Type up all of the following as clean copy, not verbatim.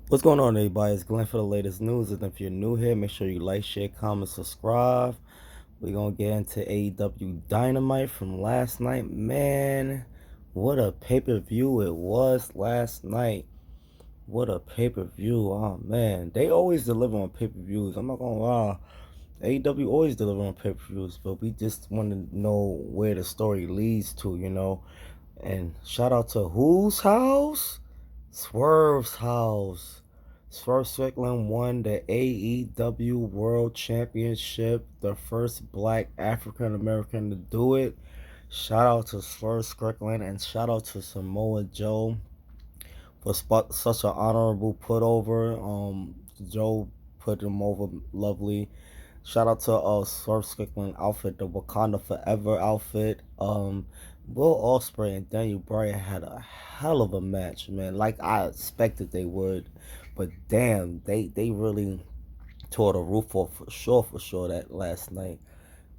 What's going on, everybody? It's Glenn for the latest news. And if you're new here, make sure you like, share, comment, subscribe. We're going to get into AEW Dynamite from last night. Man, what a pay-per-view it was last night. What a pay-per-view. Oh, man. They always deliver on pay-per-views. I'm not going to lie. AEW always deliver on pay-per-views, but we just want to know where the story leads to. And shout out to whose house? Swerve's house. Swerve Strickland won the AEW World Championship, the first black African American to do it. Shout out to Swerve Strickland and shout out to Samoa Joe for such an honorable put over. Joe put him over lovely. Shout out to Swerve Strickland outfit, the Wakanda Forever outfit. Will Ospreay and Daniel Bryan had a hell of a match, man. Like I expected they would, but damn, they really tore the roof off for sure that last night.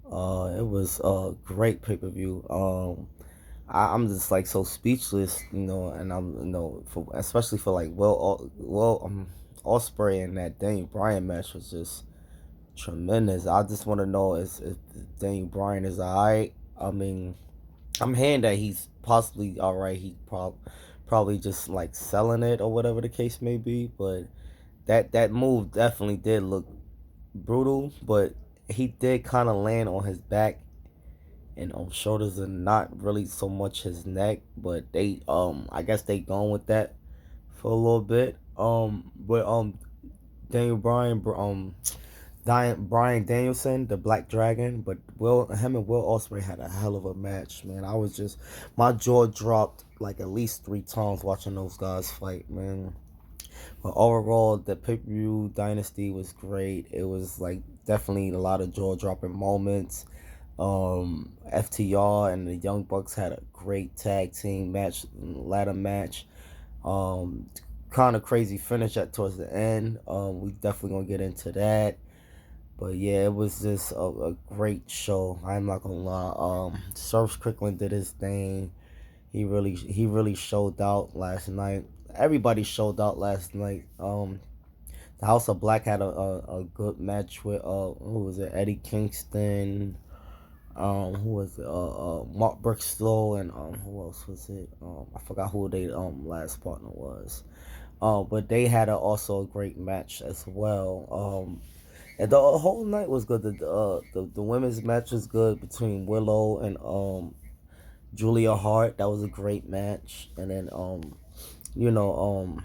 It was a great pay per view. I'm just like so speechless, and I'm for especially for like Ospreay and that Daniel Bryan match was just tremendous. I just want to know if Daniel Bryan is alright. I mean, I'm hearing that he's possibly alright. He probably just like selling it or whatever the case may be. But that move definitely did look brutal. But he did kind of land on his back and shoulders and not really so much his neck. But they I guess they going with that for a little bit. But Daniel Bryan Bryan Danielson, the Black Dragon, but him and Will Ospreay had a hell of a match, man. My jaw dropped like at least 3 times watching those guys fight, man. But overall, the pay-per-view Dynasty was great. It was like definitely a lot of jaw-dropping moments. FTR and the Young Bucks had a great tag team match, ladder match. Um, Kind of crazy finish at towards the end. We definitely gonna get into that. But yeah, it was just a great show. I'm not gonna lie. Swerve Strickland did his thing. He really showed out last night. Everybody showed out last night. The House of Black had a good match with who was it? Eddie Kingston. Who was it? Mark Brickstow and who else was it? I forgot who they last partner was. But they had also a great match as well. And the whole night was good. The women's match was good between Willow and Julia Hart. That was a great match. And then you know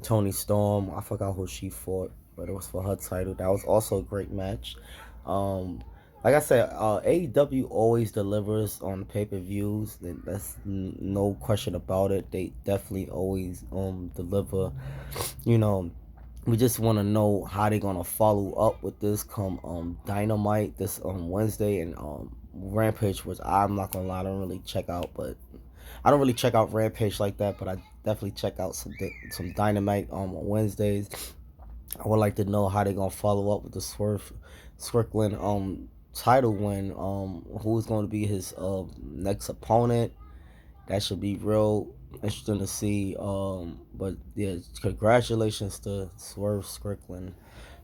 Tony Storm. I forgot who she fought, but it was for her title. That was also a great match. Um, like I said, AEW always delivers on pay-per-views. That's no question about it. They definitely always deliver. You know, we just want to know how they're gonna follow up with this come Dynamite this Wednesday and Rampage, which I'm not gonna lie, I don't really check out Rampage like that, but I definitely check out some Dynamite on Wednesdays. I would like to know how they're gonna follow up with the Swerve Strickland title win. Who's going to be his next opponent? That should be real interesting to see. But yeah, congratulations to Swerve Strickland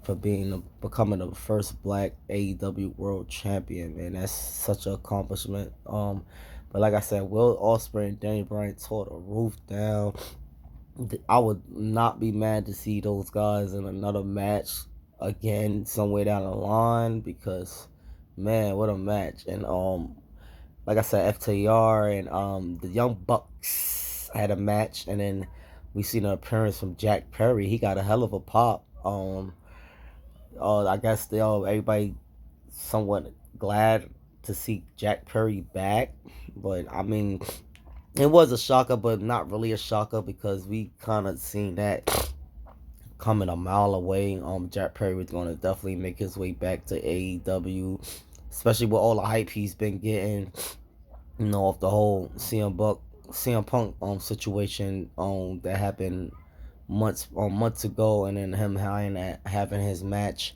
for becoming the first Black AEW World Champion. Man, that's such an accomplishment. But like I said, Will Ospreay and Daniel Bryan tore the roof down. I would not be mad to see those guys in another match again somewhere down the line because man, what a match. And like I said, FTR and the Young Bucks had a match, and then we seen an appearance from Jack Perry. He got a hell of a pop. I guess everybody somewhat glad to see Jack Perry back, but I mean, it was a shocker, but not really a shocker because we kind of seen that coming a mile away. Jack Perry was going to definitely make his way back to AEW, especially with all the hype he's been getting. Of the whole CM Punk situation that happened months ago, and then him having his match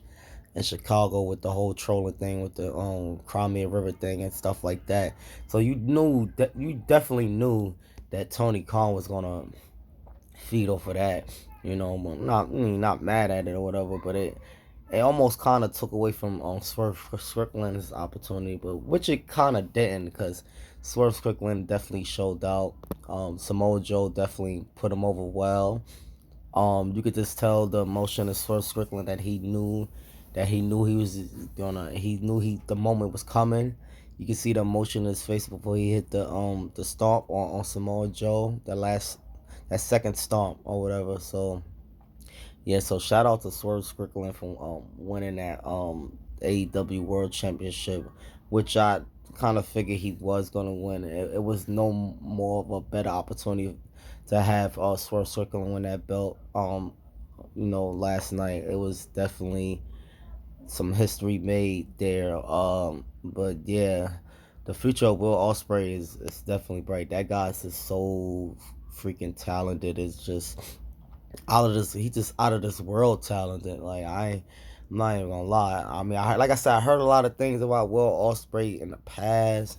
in Chicago with the whole trolling thing with the Crimea River thing and stuff like that. So you definitely knew that Tony Khan was gonna feed off of that. You know, not mad at it or whatever, but it almost kind of took away from Strickland's opportunity, but which it kind of didn't, because Swerve Strickland definitely showed out. Samoa Joe definitely put him over well. You could just tell the emotion of Swerve Strickland that he was gonna he knew he the moment was coming. You can see the emotion in his face before he hit the stomp on Samoa Joe, that second stomp or whatever. So yeah, so shout out to Swerve Strickland for winning that AEW World Championship, which I kind of figured he was gonna win. It was no more of a better opportunity to have Swerve Strickland win that belt. Last night it was definitely some history made there. But yeah, the future of Will Ospreay is definitely bright. That guy's just so freaking talented. It's just out of this. He just out of this world talented. I'm not even gonna lie. I mean, like I said, I heard a lot of things about Will Ospreay in the past,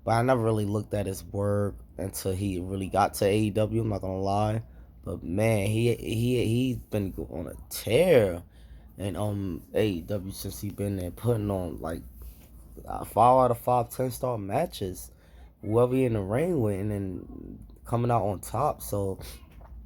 but I never really looked at his work until he really got to AEW. I'm not gonna lie, but man, he's been on a tear in AEW since he's been there, putting on like 5 out of 5 10-star matches, whoever he in the ring with, and then coming out on top. So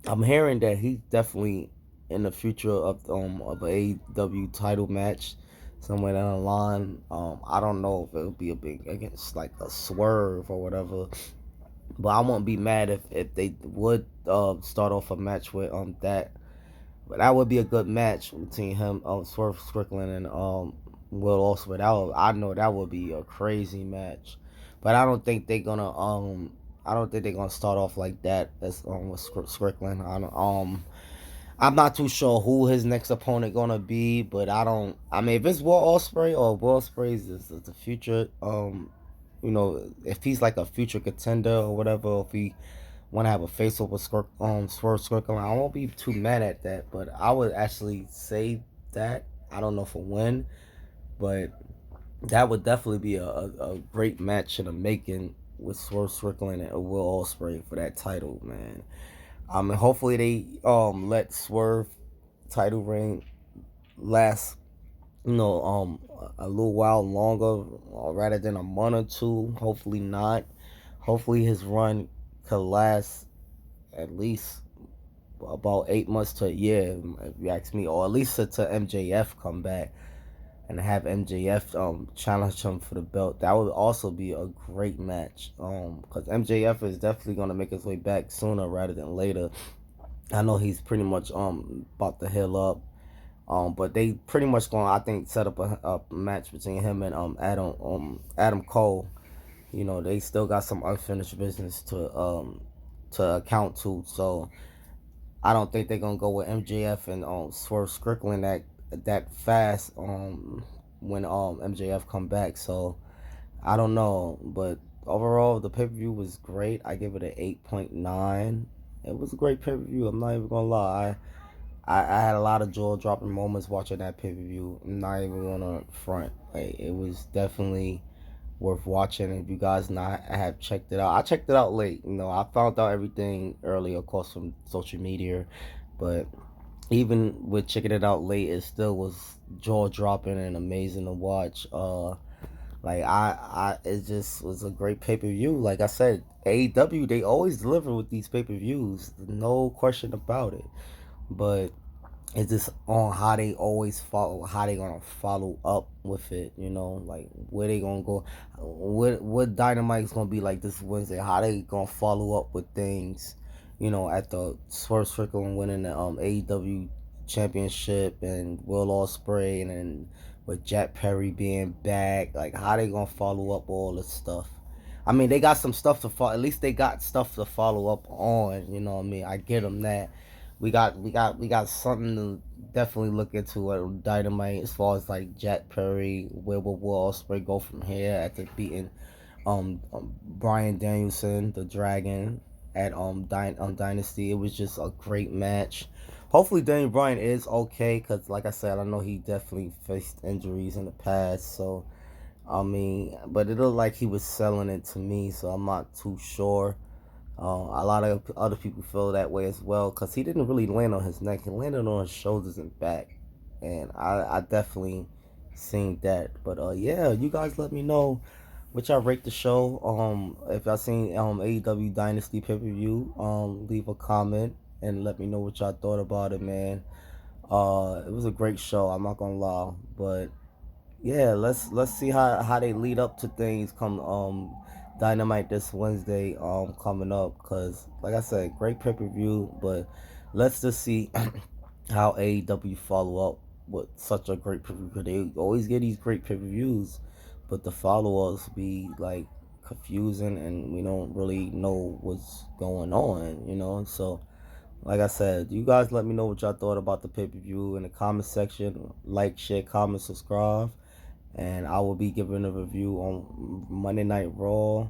I'm hearing that he's definitely in the future of a AEW title match somewhere down the line. I don't know if it'll be a big against like a swerve or whatever, but I won't be mad if they would start off a match with that. But that would be a good match between him, Swerve Strickland, and Will Ospreay. I know that would be a crazy match. But I don't think they're gonna I don't think they're gonna start off like that as with Strickland. I'm not too sure who his next opponent gonna be, but I mean, if it's Will Ospreay or Will Ospreay's is the future, if he's like a future contender or whatever, if he want to have a face over Swerve Strickland, I won't be too mad at that. But I would actually say that I don't know for when, but that would definitely be a great match in the making with Swerve Strickland and Will Ospreay for that title, man. Hopefully they let Swerve title reign last, a little while longer, rather than a month or two. Hopefully not. Hopefully his run could last at least about 8 months to a year, if you ask me, or at least to MJF come back and have MJF challenge him for the belt. That would also be a great match. Because MJF is definitely gonna make his way back sooner rather than later. I know he's pretty much about to heal up. But they pretty much gonna, I think, set up a match between him and Adam Cole. They still got some unfinished business to account to. So I don't think they're gonna go with MJF and Swerve Strickland that fast when MJF come back. So I don't know, but overall the pay-per-view was great. I give it an 8.9. It was a great pay-per-view. I'm not even gonna lie. I had a lot of jaw dropping moments watching that pay-per-view. I'm not even gonna front. Like, it was definitely worth watching. If you guys not have checked it out, I checked it out late. I found out everything early, of course, from social media, but even with checking it out late, it still was jaw dropping and amazing to watch. It just was a great pay per view. Like I said, AEW, they always deliver with these pay per views, no question about it. But it's just on how they always follow, how they gonna follow up with it. Like where they gonna go, what Dynamite's gonna be like this Wednesday. How they gonna follow up with things. At the Swerve Strickland winning the AEW championship and Will Ospreay, and then with Jack Perry being back, like how they gonna follow up all this stuff. I mean, they got some stuff to follow. At least they got stuff to follow up on. You know what I mean? I get them that. We got something to definitely look into at Dynamite as far as like Jack Perry, where will Will Ospreay go from here after beating Bryan Danielson, the Dragon, at Dynasty. It was just a great match. Hopefully Daniel Bryan is okay, because like I said, I know he definitely faced injuries in the past. So I mean, but it looked like he was selling it to me, so I'm not too sure. A lot of other people feel that way as well because he didn't really land on his neck. He landed on his shoulders and back, and I definitely seen that. But yeah, you guys let me know what y'all rate the show. If y'all seen AEW Dynasty pay per view, leave a comment and let me know what y'all thought about it, man. It was a great show. I'm not gonna lie, but yeah, let's see how they lead up to things come Dynamite this Wednesday coming up, cause like I said, great pay per view, but let's just see how AEW follow up with such a great pay per view. They always get these great pay per views, but the follow ups be like confusing and we don't really know what's going on, you know. So like I said, you guys let me know what y'all thought about the pay per view in the comment section. Like, share, comment, subscribe. And I will be giving a review on Monday Night Raw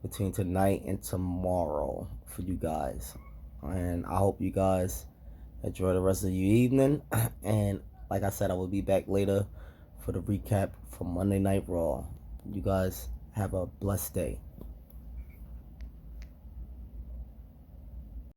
between tonight and tomorrow for you guys. And I hope you guys enjoy the rest of your evening. And like I said, I will be back later for the recap for Monday Night Raw. You guys have a blessed day.